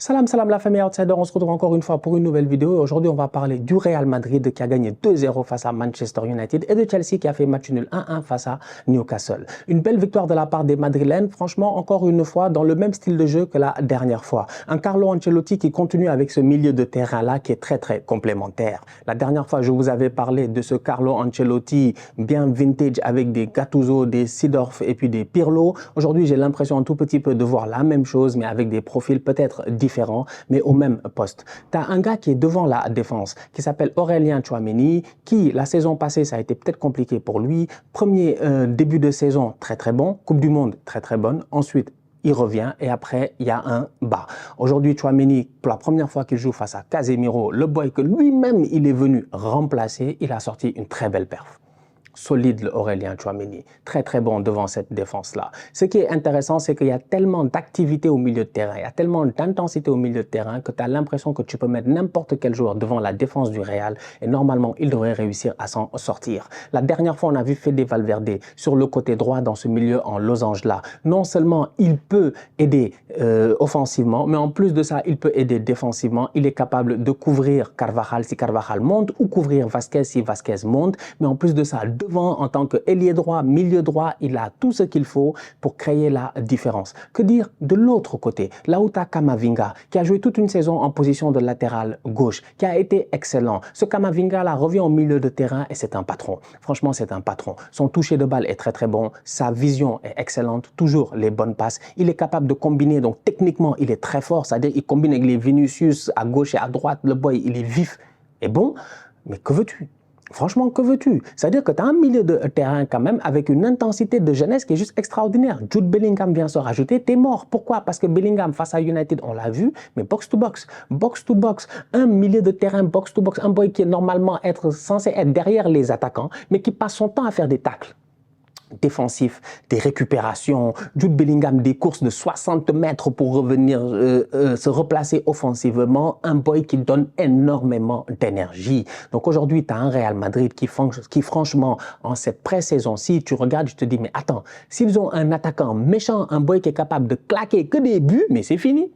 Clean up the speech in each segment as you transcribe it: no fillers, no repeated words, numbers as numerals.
Salam salam la famille Outsider, on se retrouve encore une fois pour une nouvelle vidéo. Aujourd'hui, on va parler du Real Madrid qui a gagné 2-0 face à Manchester United et de Chelsea qui a fait match nul 1-1 face à Newcastle. Une belle victoire de la part des Madrilènes, franchement, encore une fois, dans le même style de jeu que la dernière fois. Un Carlo Ancelotti qui continue avec ce milieu de terrain-là qui est très complémentaire. La dernière fois, je vous avais parlé de ce Carlo Ancelotti bien vintage avec des Gattuso, des Seedorf et puis des Pirlo. Aujourd'hui, j'ai l'impression un tout petit peu de voir la même chose, mais avec des profils peut-être différents, mais au même poste. Tu as un gars qui est devant la défense, qui s'appelle Aurélien Tchouaméni, qui, la saison passée, ça a été peut-être compliqué pour lui. Premier début de saison, très bon. Coupe du Monde, très bonne. Ensuite, il revient et après, il y a un bas. Aujourd'hui, Tchouaméni, pour la première fois qu'il joue face à Casemiro, le boy que lui-même, il est venu remplacer, il a sorti une très belle perf. Solide le Aurélien Tchouaméni, très bon devant cette défense-là. Ce qui est intéressant, c'est qu'il y a tellement d'activité au milieu de terrain, il y a tellement d'intensité au milieu de terrain que tu as l'impression que tu peux mettre n'importe quel joueur devant la défense du Real et normalement, il devrait réussir à s'en sortir. La dernière fois, on a vu Fede Valverde sur le côté droit dans ce milieu en losange-là. Non seulement il peut aider offensivement, mais en plus de ça, il peut aider défensivement. Il est capable de couvrir Carvajal si Carvajal monte ou couvrir Vasquez si Vasquez monte, mais en plus de ça, devant, en tant qu'ailier droit, milieu droit, il a tout ce qu'il faut pour créer la différence. Que dire de l'autre côté? Lauta Camavinga, qui a joué toute une saison en position de latéral gauche, qui a été excellent. Ce Camavinga-là revient au milieu de terrain et c'est un patron. Franchement, c'est un patron. Son toucher de balle est très bon. Sa vision est excellente. Toujours les bonnes passes. Il est capable de combiner. Donc, techniquement, il est très fort. C'est-à-dire, il combine avec les Vinicius à gauche et à droite. Le boy, il est vif et bon. Mais que veux-tu? Franchement, que veux-tu? C'est-à-dire que tu as un milieu de terrain quand même avec une intensité de jeunesse qui est juste extraordinaire. Jude Bellingham vient se rajouter, t'es mort. Pourquoi? Parce que Bellingham face à United, on l'a vu, mais box-to-box, un milieu de terrain box-to-box, un boy qui est normalement censé être derrière les attaquants, mais qui passe son temps à faire des tacles défensifs, des récupérations, Jude Bellingham, des courses de 60 mètres pour revenir se replacer offensivement, un boy qui donne énormément d'énergie. Donc aujourd'hui, tu as un Real Madrid qui franchement, en cette pré-saison-ci, tu regardes, tu te dis, mais attends, s'ils ont un attaquant méchant, un boy qui est capable de claquer que des buts, mais c'est fini.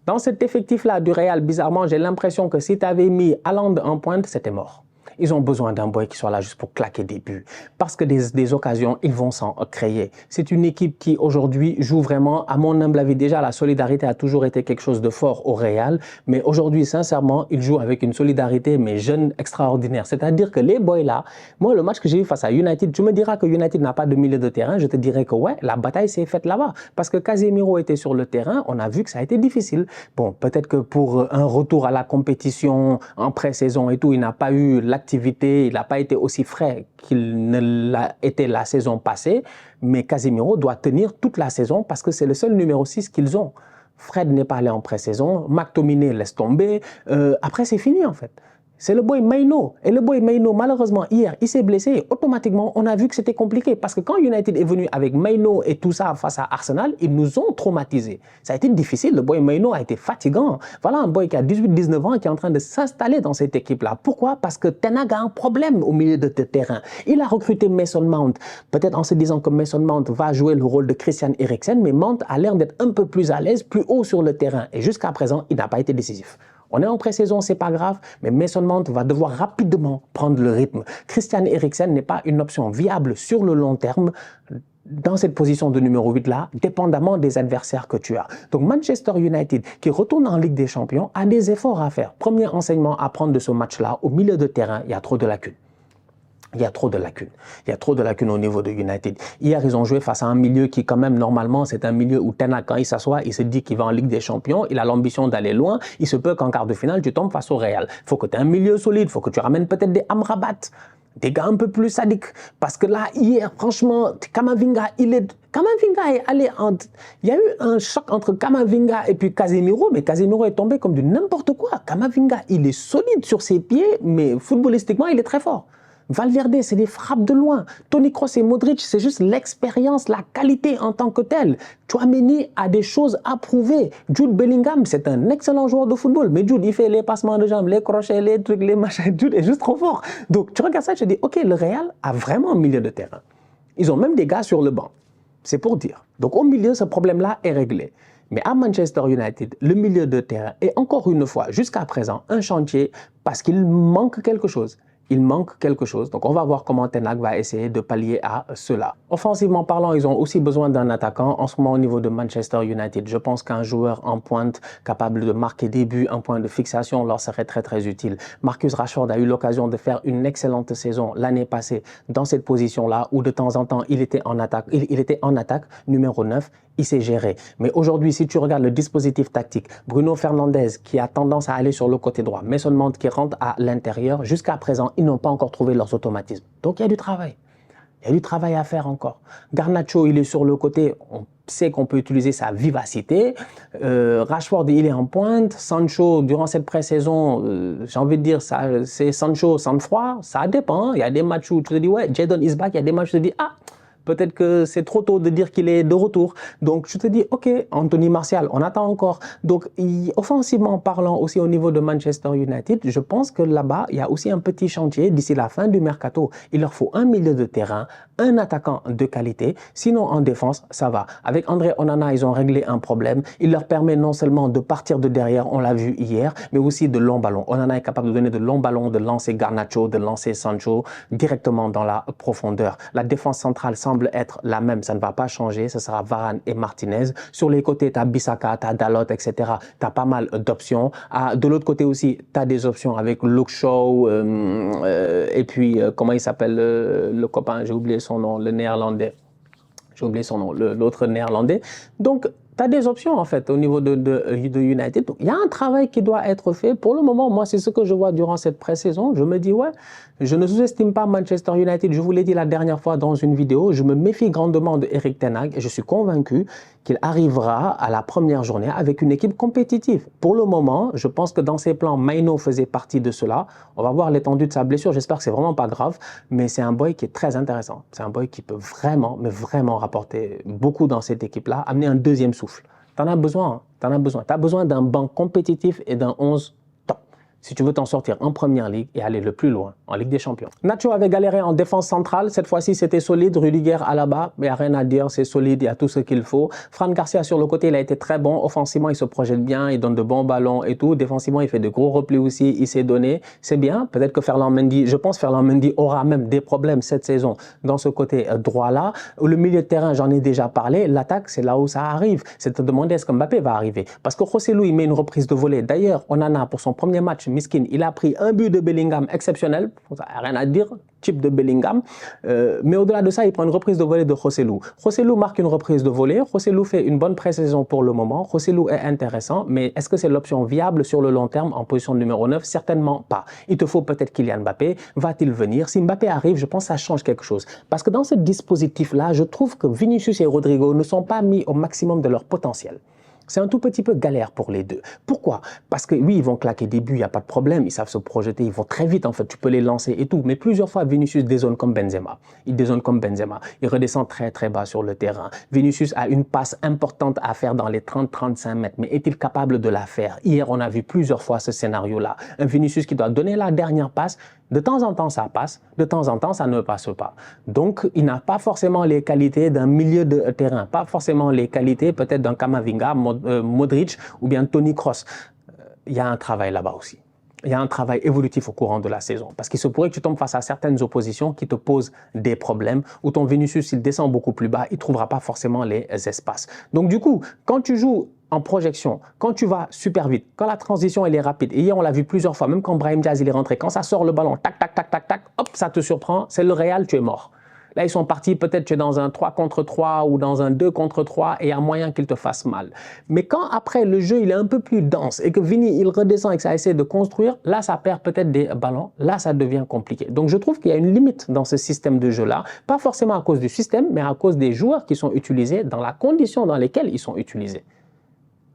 Dans cet effectif-là du Real, bizarrement, j'ai l'impression que si tu avais mis Haaland en pointe, c'était mort. Ils ont besoin d'un boy qui soit là juste pour claquer des buts. Parce que des occasions, ils vont s'en créer. C'est une équipe qui, aujourd'hui, joue vraiment, à mon humble avis, déjà, la solidarité a toujours été quelque chose de fort au Real. Mais aujourd'hui, sincèrement, ils jouent avec une solidarité, mais jeune, extraordinaire. C'est-à-dire que les boys là, moi, le match que j'ai vu face à United, tu me diras que United n'a pas de milieu de terrain. Je te dirais que ouais, la bataille s'est faite là-bas. Parce que Casemiro était sur le terrain, on a vu que ça a été difficile. Bon, peut-être que pour un retour à la compétition en pré-saison et tout, il n'a pas eu il n'a pas été aussi frais qu'il ne l'a été la saison passée, mais Casemiro doit tenir toute la saison parce que c'est le seul numéro 6 qu'ils ont. Fred n'est pas allé en pré-saison, McTominay laisse tomber, après c'est fini en fait. C'est le boy Maino. Et le boy Maino, malheureusement, hier, il s'est blessé. Et automatiquement, on a vu que c'était compliqué. Parce que quand United est venu avec Maino et tout ça face à Arsenal, ils nous ont traumatisés. Ça a été difficile. Le boy Maino a été fatigant. Voilà un boy qui a 18-19 ans et qui est en train de s'installer dans cette équipe-là. Pourquoi? Parce que Ten Hag a un problème au milieu de terrain. Il a recruté Mason Mount. Peut-être en se disant que Mason Mount va jouer le rôle de Christian Eriksen, mais Mount a l'air d'être un peu plus à l'aise, plus haut sur le terrain. Et jusqu'à présent, il n'a pas été décisif. On est en pré-saison, c'est pas grave, mais Mason Mount va devoir rapidement prendre le rythme. Christian Eriksen n'est pas une option viable sur le long terme dans cette position de numéro 8 là, dépendamment des adversaires que tu as. Donc Manchester United, qui retourne en Ligue des Champions, a des efforts à faire. Premier enseignement à prendre de ce match-là, au milieu de terrain, il y a trop de lacunes. Il y a trop de lacunes. Il y a trop de lacunes au niveau de United. Hier, ils ont joué face à un milieu qui, quand même, normalement, c'est un milieu où Ten Hag, quand il s'assoit, il se dit qu'il va en Ligue des Champions, il a l'ambition d'aller loin. Il se peut qu'en quart de finale, tu tombes face au Real. Il faut que tu aies un milieu solide, il faut que tu ramènes peut-être des Amrabat, des gars un peu plus sadiques. Parce que là, hier, franchement, Camavinga est allé en... Il y a eu un choc entre Camavinga et puis Casemiro, mais Casemiro est tombé comme du n'importe quoi. Camavinga, il est solide sur ses pieds, mais footballistiquement, il est très fort. Valverde, c'est des frappes de loin. Toni Kroos et Modric, c'est juste l'expérience, la qualité en tant que telle. Tchouaméni a des choses à prouver. Jude Bellingham, c'est un excellent joueur de football. Mais Jude, il fait les passements de jambes, les crochets, les trucs, les machins. Jude est juste trop fort. Donc, tu regardes ça et tu te dis, OK, le Real a vraiment un milieu de terrain. Ils ont même des gars sur le banc. C'est pour dire. Donc, au milieu, ce problème-là est réglé. Mais à Manchester United, le milieu de terrain est encore une fois, jusqu'à présent, un chantier parce qu'il manque quelque chose. Il manque quelque chose. Donc, on va voir comment Ten Hag va essayer de pallier à cela. Offensivement parlant, ils ont aussi besoin d'un attaquant. En ce moment, au niveau de Manchester United, je pense qu'un joueur en pointe capable de marquer des buts, un point de fixation leur serait très, très utile. Marcus Rashford a eu l'occasion de faire une excellente saison l'année passée dans cette position-là où de temps en temps, il était en attaque. Il était en attaque, numéro 9. Il s'est géré. Mais aujourd'hui, si tu regardes le dispositif tactique, Bruno Fernandes qui a tendance à aller sur le côté droit, Mason Mount qui rentre à l'intérieur, jusqu'à présent, ils n'ont pas encore trouvé leurs automatismes. Donc, il y a du travail. Il y a du travail à faire encore. Garnacho, il est sur le côté. On sait qu'on peut utiliser sa vivacité. Rashford, il est en pointe. Sancho, durant cette pré-saison, j'ai envie de dire, c'est Sancho sans froid. Ça dépend. Il y a des matchs où tu te dis, ouais, Jadon is back. Il y a des matchs où tu te dis, ah, peut-être que c'est trop tôt de dire qu'il est de retour. Donc, je te dis, OK, Anthony Martial, on attend encore. Donc, offensivement parlant aussi au niveau de Manchester United, je pense que là-bas, il y a aussi un petit chantier d'ici la fin du mercato. Il leur faut un milieu de terrain, un attaquant de qualité. Sinon, en défense, ça va. Avec André Onana, ils ont réglé un problème. Il leur permet non seulement de partir de derrière, on l'a vu hier, mais aussi de longs ballons. Onana est capable de donner de longs ballons, de lancer Garnacho, de lancer Sancho directement dans la profondeur. La défense centrale semble être la même, ça ne va pas changer, ce sera Varane et Martinez. Sur les côtés, tu as Bissaka, tu as Dalot, etc. Tu as pas mal d'options. De l'autre côté aussi, tu as des options avec Luke Shaw et puis, comment il s'appelle le copain, j'ai oublié son nom, le néerlandais. J'ai oublié son nom, l'autre néerlandais. Donc, tu as des options en fait au niveau de United. Donc, il y a un travail qui doit être fait. Pour le moment, moi, c'est ce que je vois durant cette pré-saison. Je me dis, ouais, je ne sous-estime pas Manchester United. Je vous l'ai dit la dernière fois dans une vidéo. Je me méfie grandement de Erik ten Hag et je suis convaincu qu'il arrivera à la première journée avec une équipe compétitive. Pour le moment, je pense que dans ses plans, Maino faisait partie de cela. On va voir l'étendue de sa blessure. J'espère que c'est vraiment pas grave, mais c'est un boy qui est très intéressant. C'est un boy qui peut vraiment, mais vraiment rapporter beaucoup dans cette équipe-là, amener un deuxième souffle. T'en as besoin, hein. T'en as besoin. T'as besoin d'un banc compétitif et d'un 11 top. Si tu veux t'en sortir en première ligue et aller le plus loin en Ligue des Champions. Nacho avait galéré en défense centrale. Cette fois-ci, c'était solide. Rudiger à la bas, mais il n'y a rien à dire. C'est solide, il y a tout ce qu'il faut. Fran Garcia sur le côté, il a été très bon. Offensivement, il se projette bien, il donne de bons ballons et tout. Défensivement, il fait de gros replis aussi. Il s'est donné. C'est bien. Peut-être que Ferland Mendy, je pense que Ferland Mendy aura même des problèmes cette saison dans ce côté droit-là. Le milieu de terrain, j'en ai déjà parlé. L'attaque, c'est là où ça arrive. C'est te demander est-ce que Mbappé va arriver. Parce que José Lu, il met une reprise de volée. D'ailleurs, Onana, pour son premier match, Miskin, il a pris un but de Bellingham exceptionnel, rien à dire, type de Bellingham, mais au-delà de ça, il prend une reprise de volée de José Lu. José Lu marque une reprise de volée, José Lu fait une bonne pré-saison pour le moment, José Lu est intéressant, mais est-ce que c'est l'option viable sur le long terme en position numéro 9? Certainement pas. Il te faut peut-être Kylian Mbappé, va-t-il venir? Si Mbappé arrive, je pense que ça change quelque chose. Parce que dans ce dispositif-là, je trouve que Vinicius et Rodrigo ne sont pas mis au maximum de leur potentiel. C'est un tout petit peu galère pour les deux. Pourquoi? Parce que oui, ils vont claquer des buts, il n'y a pas de problème, ils savent se projeter, ils vont très vite en fait, tu peux les lancer et tout. Mais plusieurs fois, Vinicius dézone comme Benzema. Il dézone comme Benzema. Il redescend très très bas sur le terrain. Vinicius a une passe importante à faire dans les 30-35 mètres, mais est-il capable de la faire? Hier, on a vu plusieurs fois ce scénario-là. Un Vinicius qui doit donner la dernière passe, de temps en temps ça passe, de temps en temps ça ne passe pas. Donc, il n'a pas forcément les qualités d'un milieu de terrain, pas forcément les qualités peut-être d'un Camavinga, Modric ou bien Toni Kroos. Il y a un travail là-bas aussi. Il y a un travail évolutif au courant de la saison. Parce qu'il se pourrait que tu tombes face à certaines oppositions qui te posent des problèmes, où ton Vinicius, s'il descend beaucoup plus bas, il ne trouvera pas forcément les espaces. Donc du coup, quand tu joues en projection, quand tu vas super vite, quand la transition elle est rapide, et hier on l'a vu plusieurs fois, même quand Brahim Diaz il est rentré, quand ça sort le ballon, tac, tac, tac, tac, tac, hop, ça te surprend, c'est le Real, tu es mort. Là, ils sont partis, peut-être tu es dans un 3 contre 3 ou dans un 2 contre 3 et il y a moyen qu'ils te fassent mal. Mais quand après le jeu il est un peu plus dense et que Vini il redescend et que ça essaie de construire, là ça perd peut-être des ballons, là ça devient compliqué. Donc je trouve qu'il y a une limite dans ce système de jeu-là, pas forcément à cause du système, mais à cause des joueurs qui sont utilisés dans la condition dans lesquelles ils sont utilisés.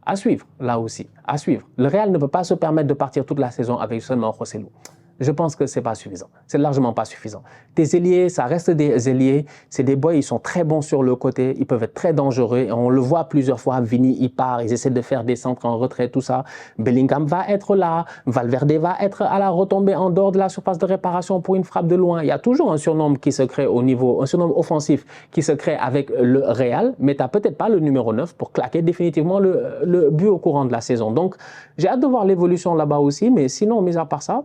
À suivre, là aussi, à suivre. Le Real ne peut pas se permettre de partir toute la saison avec seulement José Lu. je pense que c'est pas suffisant. C'est largement pas suffisant. Tes ailiers, ça reste des ailiers. C'est des boys, ils sont très bons sur le côté. Ils peuvent être très dangereux. Et on le voit plusieurs fois. Vini, il part. Ils essaient de faire des centres en retrait, tout ça. Bellingham va être là. Valverde va être à la retombée en dehors de la surface de réparation pour une frappe de loin. Il y a toujours un surnom qui se crée au niveau, un surnom offensif qui se crée avec le Real. Mais tu n'as peut-être pas le numéro 9 pour claquer définitivement le but au courant de la saison. Donc, j'ai hâte de voir l'évolution là-bas aussi. Mais sinon, mis à part ça,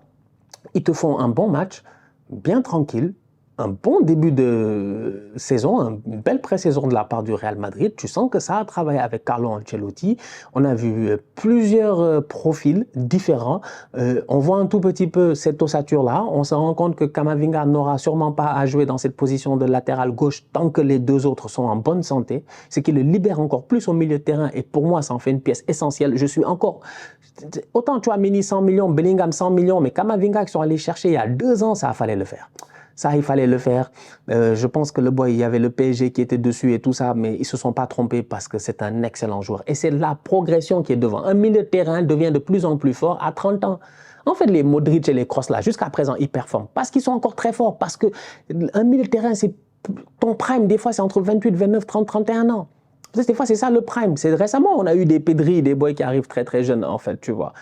ils te font un bon match, bien tranquille, un bon début de saison, une belle pré-saison de la part du Real Madrid. Tu sens que ça a travaillé avec Carlo Ancelotti. On a vu plusieurs profils différents. On voit un tout petit peu cette ossature-là. On se rend compte que Camavinga n'aura sûrement pas à jouer dans cette position de latéral gauche tant que les deux autres sont en bonne santé. Ce qui le libère encore plus au milieu de terrain. Et pour moi, ça en fait une pièce essentielle. Je suis encore... Autant tu as Mini 100 millions, Bellingham 100 millions, mais Camavinga qui sont allés chercher il y a 2 ans, ça fallait le faire. Ça, il fallait le faire. Je pense que le boy, il y avait le PSG qui était dessus et tout ça, mais ils ne se sont pas trompés parce que c'est un excellent joueur. Et c'est la progression qui est devant. Un milieu de terrain devient de plus en plus fort à 30 ans. En fait, les Modric et les Kroos, là, jusqu'à présent, ils performent parce qu'ils sont encore très forts. Parce qu'un milieu de terrain, c'est ton prime, des fois, c'est entre 28, 29, 30, 31 ans. Des fois, c'est ça le prime. Récemment, on a eu des Pedri, des boys qui arrivent très, très jeunes, en fait, tu vois.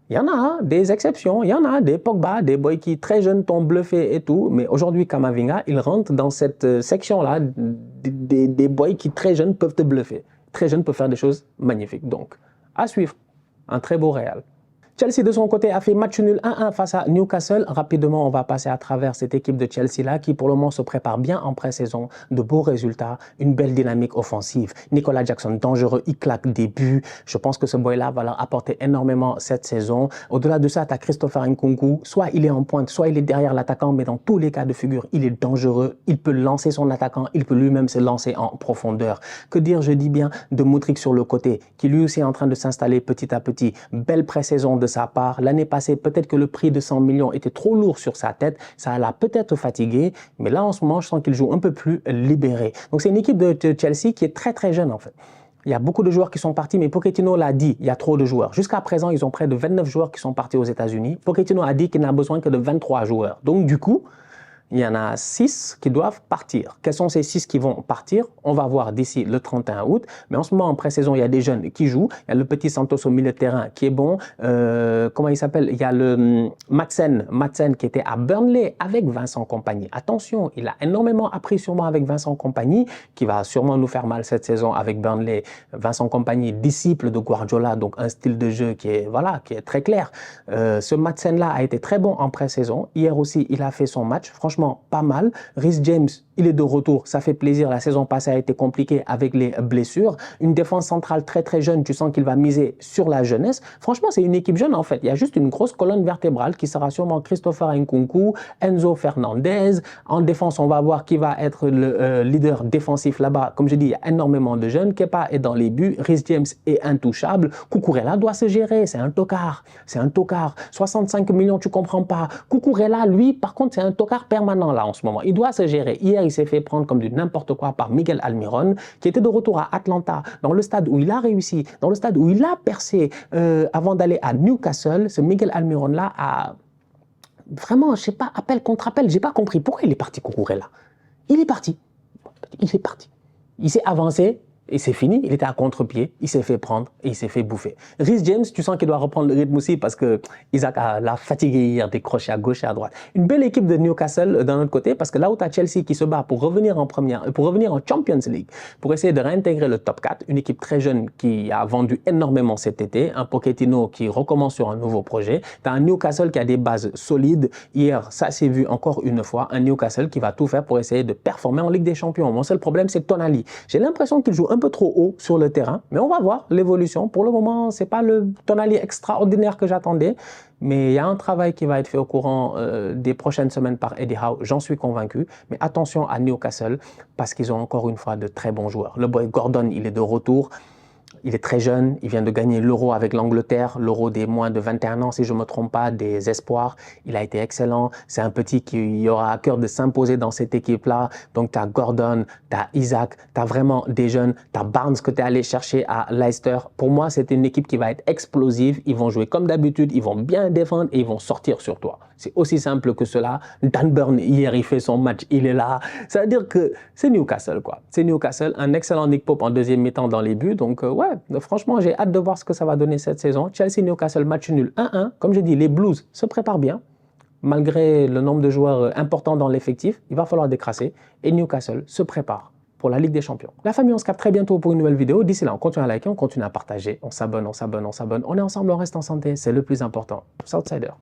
Il y en a hein, des exceptions, il y en a des Pogba, des boys qui très jeunes t'ont bluffé et tout. Mais aujourd'hui, Camavinga, il rentre dans cette section-là des boys qui très jeunes peuvent te bluffer. Très jeunes peuvent faire des choses magnifiques. Donc, à suivre. Un très beau Real. Chelsea, de son côté, a fait match nul 1-1 face à Newcastle. Rapidement, on va passer à travers cette équipe de Chelsea-là qui, pour le moment, se prépare bien en pré-saison. De beaux résultats, une belle dynamique offensive. Nicolas Jackson, dangereux, il claque des buts. Je pense que ce boy-là va leur apporter énormément cette saison. Au-delà de ça, tu as Christopher Nkunku. Soit il est en pointe, soit il est derrière l'attaquant, mais dans tous les cas de figure, il est dangereux. Il peut lancer son attaquant, il peut lui-même se lancer en profondeur. Que dire, je dis bien, de Modric sur le côté, qui lui aussi est en train de s'installer petit à petit. Belle pré-saison de sa part. L'année passée, peut-être que le prix de 100 millions était trop lourd sur sa tête. Ça l'a peut-être fatigué. Mais là, en ce moment, je sens qu'il joue un peu plus libéré. Donc, c'est une équipe de Chelsea qui est très, très jeune, en fait. Il y a beaucoup de joueurs qui sont partis, mais Pochettino l'a dit, il y a trop de joueurs. Jusqu'à présent, ils ont près de 29 joueurs qui sont partis aux États-Unis. Pochettino a dit qu'il n'a besoin que de 23 joueurs. Donc, du coup, il y en a 6 qui doivent partir. Quels sont ces 6 qui vont partir? On va voir d'ici le 31 août. Mais en ce moment, en pré-saison, il y a des jeunes qui jouent. Il y a le petit Santos au milieu de terrain qui est bon. Comment il s'appelle? Il y a le Madsen qui était à Burnley avec Vincent Kompany. Attention, il a énormément appris sûrement avec Vincent Kompany, qui va sûrement nous faire mal cette saison avec Burnley. Vincent Kompany, disciple de Guardiola, donc un style de jeu qui est, voilà, qui est très clair. Ce Madsen-là a été très bon en pré-saison. Hier aussi, il a fait son match. Franchement, pas mal. Reece James, il est de retour, ça fait plaisir. La saison passée a été compliquée avec les blessures. Une défense centrale très très jeune, tu sens qu'il va miser sur la jeunesse. Franchement, c'est une équipe jeune en fait. Il y a juste une grosse colonne vertébrale qui sera sûrement Christopher Nkunku, Enzo Fernandez. En défense, on va voir qui va être le leader défensif là-bas. Comme je dis, il y a énormément de jeunes. Kepa est dans les buts. Reece James est intouchable. Cucurella doit se gérer. C'est un tocard. C'est un tocard. 65 millions, tu comprends pas. Cucurella, lui, par contre, c'est un tocard permanent là en ce moment. Il doit se gérer. Hier, il s'est fait prendre comme du n'importe quoi par Miguel Almiron, qui était de retour à Atlanta, dans le stade où il a réussi, dans le stade où il a percé avant d'aller à Newcastle. Ce Miguel Almiron-là a vraiment, je sais pas, appel contre appel. J'ai pas compris pourquoi il est parti courir là. Il est parti. Il est parti. Il s'est avancé. Et c'est fini, il était à contre-pied, il s'est fait prendre et il s'est fait bouffer. Reece James, tu sens qu'il doit reprendre le rythme aussi parce que Isaac l'a fatigué hier, décroché à gauche et à droite. Une belle équipe de Newcastle d'un autre côté parce que là où tu as Chelsea qui se bat pour revenir en pour revenir en Champions League, pour essayer de réintégrer le top 4, une équipe très jeune qui a vendu énormément cet été, un Pochettino qui recommence sur un nouveau projet, tu as un Newcastle qui a des bases solides. Hier, ça s'est vu encore une fois, un Newcastle qui va tout faire pour essayer de performer en Ligue des Champions. Mon seul problème, c'est Tonali. J'ai l'impression qu'il joue un peu trop haut sur le terrain, mais on va voir l'évolution. Pour le moment, c'est pas le Tonali extraordinaire que j'attendais, mais il y a un travail qui va être fait au courant des prochaines semaines par Eddie Howe, j'en suis convaincu. Mais attention à Newcastle, parce qu'ils ont encore une fois de très bons joueurs. Le boy Gordon, il est de retour. il est très jeune, il vient de gagner l'Euro avec l'Angleterre, l'Euro des moins de 21 ans, si je ne me trompe pas, des espoirs. Il a été excellent. C'est un petit qui aura à cœur de s'imposer dans cette équipe-là. Donc, tu as Gordon, tu as Isaac, tu as vraiment des jeunes. Tu as Barnes que tu es allé chercher à Leicester. Pour moi, c'est une équipe qui va être explosive. Ils vont jouer comme d'habitude, ils vont bien défendre et ils vont sortir sur toi. C'est aussi simple que cela. Dan Burn, hier, il fait son match, il est là. Ça veut dire que c'est Newcastle, quoi. C'est Newcastle, un excellent Nick Pope en deuxième mi-temps dans les buts. Donc, ouais, franchement, j'ai hâte de voir ce que ça va donner cette saison. Chelsea-Newcastle, match nul 1-1. Comme je dis, les Blues se préparent bien. Malgré le nombre de joueurs importants dans l'effectif, il va falloir décrasser. Et Newcastle se prépare pour la Ligue des Champions. La famille, on se capte très bientôt pour une nouvelle vidéo. D'ici là, on continue à liker, on continue à partager, on s'abonne, on s'abonne, on s'abonne. On est ensemble, on reste en santé, c'est le plus important. Southsider.